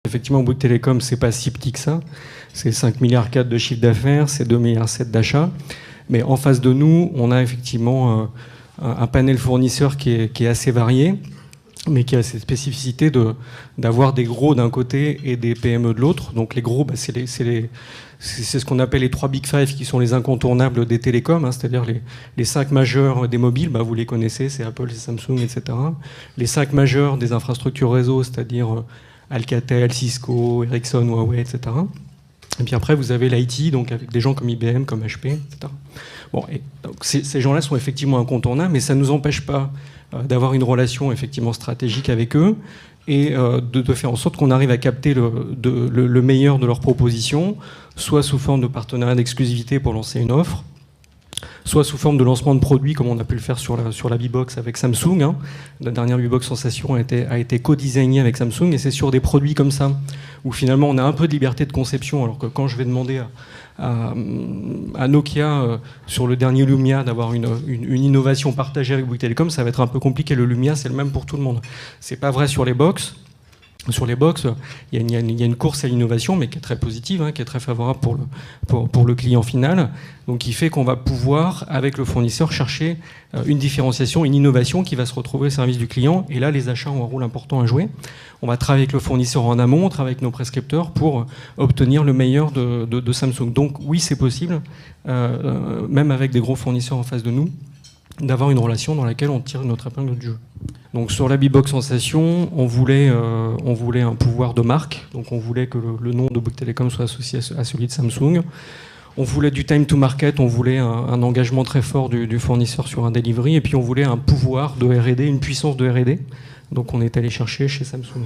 Effectivement, Bouygues Telecom, c'est pas si petit que ça. C'est 5,4 milliards de chiffre d'affaires, c'est 2,7 milliards d'achats. Mais en face de nous, on a effectivement un panel fournisseur qui est assez varié, mais qui a cette spécificité d'avoir des gros d'un côté et des PME de l'autre. Donc les gros, c'est ce qu'on appelle les 3 Big Five, qui sont les incontournables des télécoms, hein, c'est-à-dire les 5 majeurs des mobiles, vous les connaissez, c'est Apple, c'est Samsung, etc. Les 5 majeurs des infrastructures réseau, c'est-à-dire Alcatel, Cisco, Ericsson, Huawei, etc. Et puis après, vous avez l'IT, donc avec des gens comme IBM, comme HP, etc. Bon, et donc ces gens-là sont effectivement incontournables, mais ça ne nous empêche pas d'avoir une relation effectivement stratégique avec eux et de faire en sorte qu'on arrive à capter le meilleur de leurs propositions, soit sous forme de partenariat d'exclusivité pour lancer une offre, soit sous forme de lancement de produits, comme on a pu le faire sur la B-Box avec Samsung. Hein. La dernière B-Box Sensation a été co-designée avec Samsung, et c'est sur des produits comme ça, où finalement on a un peu de liberté de conception, alors que quand je vais demander à Nokia, sur le dernier Lumia, d'avoir une innovation partagée avec Bouygues Telecom, ça va être un peu compliqué. Le Lumia, c'est le même pour tout le monde. C'est pas vrai sur les box. Sur les box, il y a une course à l'innovation, mais qui est très positive, hein, qui est très favorable pour le client final. Donc, qui fait qu'on va pouvoir, avec le fournisseur, chercher une différenciation, une innovation qui va se retrouver au service du client. Et là, les achats ont un rôle important à jouer. On va travailler avec le fournisseur en amont, on travaille avec nos prescripteurs pour obtenir le meilleur de Samsung. Donc, oui, c'est possible, même avec des gros fournisseurs en face de nous, d'avoir une relation dans laquelle on tire notre épingle du jeu. Donc sur la B-Box Sensation, on voulait un pouvoir de marque, donc on voulait que le nom de Bouygues Telecom soit associé à celui de Samsung. On voulait du time to market, on voulait un engagement très fort du fournisseur sur un delivery, et puis on voulait un pouvoir de R&D, une puissance de R&D. Donc on est allé chercher chez Samsung.